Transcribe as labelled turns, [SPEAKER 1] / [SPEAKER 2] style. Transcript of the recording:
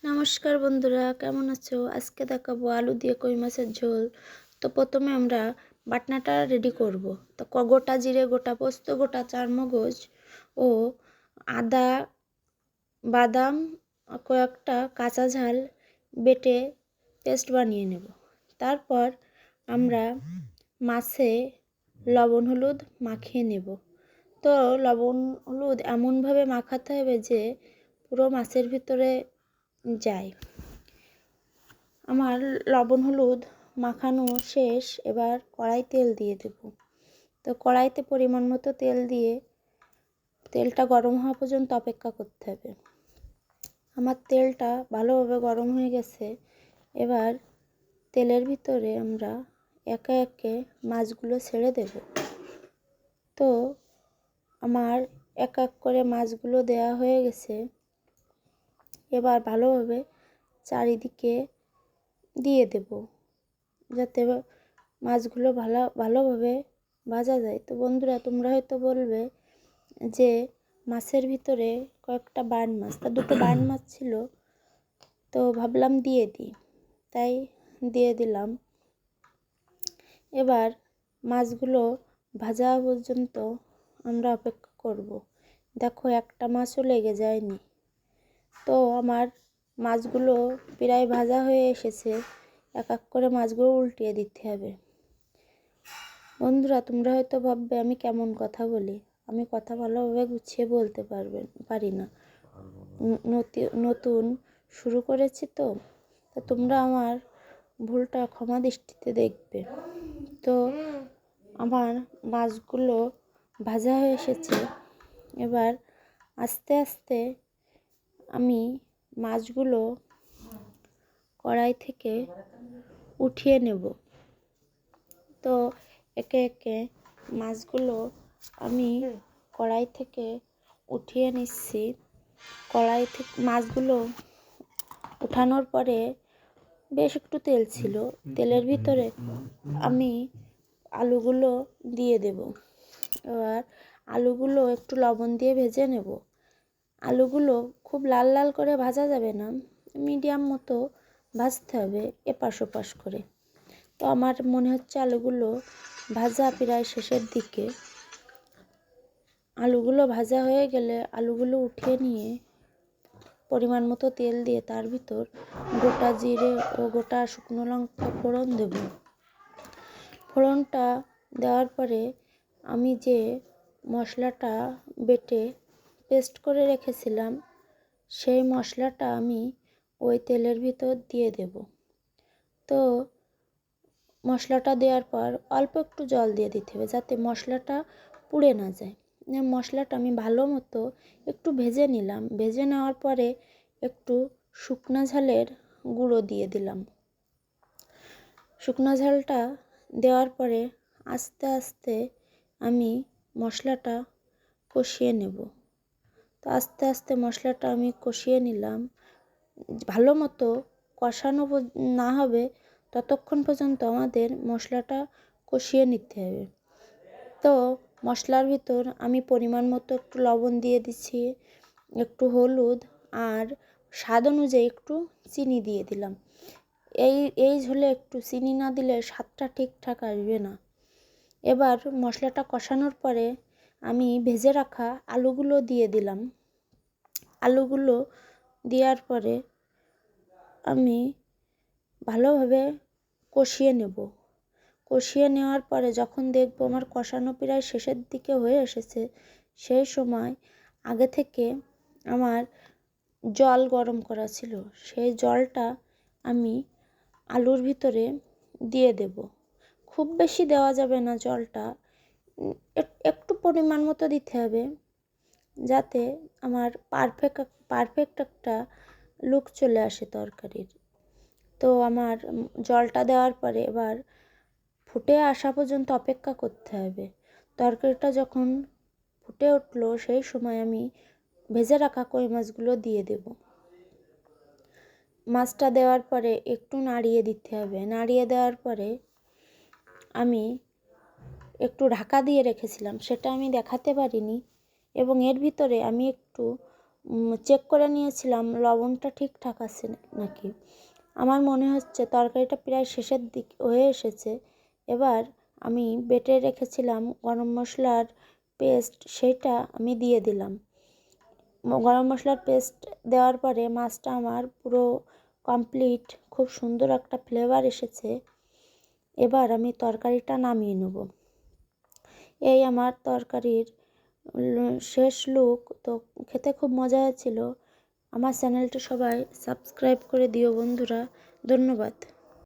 [SPEAKER 1] নমস্কার বন্ধুরা, কেমন আছো? আজকে দেখাবো আলু দিয়ে কই মাছের ঝোল। তো প্রথমে আমরা বাটনাটা রেডি করব। তো গোটা জিরে, গোটা পোস্ত, গোটা চারমগজ ও আদা, বাদাম, কয়েকটা কাঁচা ঝাল বেটে পেস্ট বানিয়ে নেব। তারপর আমরা মাছে লবণ হলুদ মাখিয়ে নেব। তো লবণ হলুদ এমনভাবে মাখাতে হবে যে পুরো মাছের ভিতরে যায়। আমার লবণ হলুদ মাখানো শেষ। এবার কড়াই তেল দিয়ে দেব। তো কড়াইতে পরিমাণ মতো তেল দিয়ে তেলটা গরম হওয়া পর্যন্ত অপেক্ষা করতে হবে। আমার তেলটা ভালোভাবে গরম হয়ে গেছে। এবার তেলের ভিতরে আমরা একে একে মাছগুলো ছেড়ে দেব। তো আমার এক এক করে মাছগুলো দেওয়া হয়ে গেছে। এবার ভালোভাবে চারিদিকে দিয়ে দেব যাতে মাছগুলো ভালোভাবে ভাজা যায়। তো বন্ধুরা, তোমরা হয়তো বলবে যে মাছের ভিতরে কয়েকটা বান মাছ, তা দুটো বান মাছ ছিল, তো ভাবলাম দিয়ে দিই, তাই দিয়ে দিলাম। এবার মাছগুলো ভাজা পর্যন্ত আমরা অপেক্ষা করব। দেখো, একটা মাছও লেগে যায়নি। তো আমার মাছগুলো প্রায় ভাজা হয়ে এসেছে। এক এক করে মাছগুলো উল্টিয়ে দিতে হবে। বন্ধুরা, তোমরা হয়তো ভাববে আমি কেমন কথা বলি। আমি কথা ভালোভাবে গুছিয়ে বলতে পারি না। নতুন শুরু করেছি তো তোমরা আমার ভুলটা ক্ষমা দৃষ্টিতে দেখবে। তো আমার মাছগুলো ভাজা হয়ে এসেছে। এবার আস্তে আস্তে আমি মাছগুলো কড়াই থেকে উঠিয়ে নেব। তো একে একে মাছগুলো আমি কড়াই থেকে উঠিয়ে নিচ্ছি। কড়াই থেকে মাছগুলো উঠানোর পরে বেশ একটু তেল ছিল। তেলের ভিতরে আমি আলুগুলো দিয়ে দেব। এবার আলুগুলো একটু লবণ দিয়ে ভেজে নেব। আলুগুলো খুব লাল লাল করে ভাজা যাবে না, মিডিয়াম মতো ভাজতে হবে, এপাশ ওপাশ করে। তো আমার মনে হচ্ছে আলুগুলো ভাজা প্রায় শেষের দিকে। আলুগুলো ভাজা হয়ে গেলে আলুগুলো উঠিয়ে নিয়ে পরিমাণ মতো তেল দিয়ে তার ভিতর গোটা জিরে ও গোটা শুকনো লঙ্কা ফোড়ন দেব। ফোড়নটা দেওয়ার পরে আমি যে মশলাটা বেটে পেস্ট করে রেখেছিলাম সেই মশলাটা আমি ওই তেলের ভিতর দিয়ে দেব। তো মশলাটা দেওয়ার পর অল্প একটু জল দিয়ে দিতে হবে যাতে মশলাটা পুড়ে না যায়। মশলাটা আমি ভালো মতো একটু ভেজে নিলাম। ভেজে নেওয়ার পরে একটু শুকনো ঝালের গুঁড়ো দিয়ে দিলাম। শুকনো ঝালটা দেওয়ার পরে আস্তে আস্তে আমি মশলাটা কষিয়ে নেব। তো আস্তে আস্তে মশলাটা আমি কষিয়ে নিলাম। ভালো মতো কষানো না হবে ততক্ষণ পর্যন্ত আমাদের মশলাটা কষিয়ে নিতে হবে। তো মশলার ভিতর আমি পরিমাণ মতো একটু লবণ দিয়ে দিচ্ছি, একটু হলুদ, আর স্বাদ অনুযায়ী একটু চিনি দিয়ে দিলাম। এই ঝোলে একটু চিনি না দিলে স্বাদটা ঠিকঠাক আসবে না। এবার মশলাটা কষানোর পরে আমি ভেজে রাখা আলুগুলো দিয়ে দিলাম। আলুগুলো দেওয়ার পরে আমি ভালোভাবে কষিয়ে নেব। কষিয়ে নেওয়ার পরে যখন দেখব আমার কষানো প্রায় শেষের দিকে হয়ে এসেছে, সেই সময় আগে থেকে আমার জল গরম করা ছিল, সেই জলটা আমি আলুর ভিতরে দিয়ে দেব। খুব বেশি দেওয়া যাবে না জলটা, একটু পরিমাণ মতো দিতে হবে যাতে আমার পারফেক্ট একটা লুক চলে আসে তরকারির। তো আমার জলটা দেওয়ার পরে এবার ফুটে আসা পর্যন্ত অপেক্ষা করতে হবে। তরকারিটা যখন ফুটে উঠলো সেই সময় আমি ভেজে রাখা কই মাছগুলো দিয়ে দেব। মাছটা দেওয়ার পরে একটু নাড়িয়ে দিতে হবে। নাড়িয়ে দেওয়ার পরে আমি একটু ঢাকা দিয়ে রেখেছিলাম, সেটা আমি দেখাতে পারিনি, এবং এর ভিতরে আমি একটু চেক করে নিয়েছিলাম লবণটা ঠিকঠাক আছে নাকি। আমার মনে হচ্ছে তরকারিটা প্রায় শেষের দিক হয়ে এসেছে। এবার আমি বেটে রেখেছিলাম গরম মশলার পেস্ট, সেইটা আমি দিয়ে দিলাম। গরম মশলার পেস্ট দেওয়ার পরে মাছটা আমার পুরো কমপ্লিট, খুব সুন্দর একটা ফ্লেভার এসেছে। এবার আমি তরকারিটা নামিয়ে নেব। এই আমার তরকারির শেষ লুক। তো খেতে খুব মজা হয়েছিল। আমার চ্যানেলটা সবাই সাবস্ক্রাইব করে দিও বন্ধুরা। ধন্যবাদ।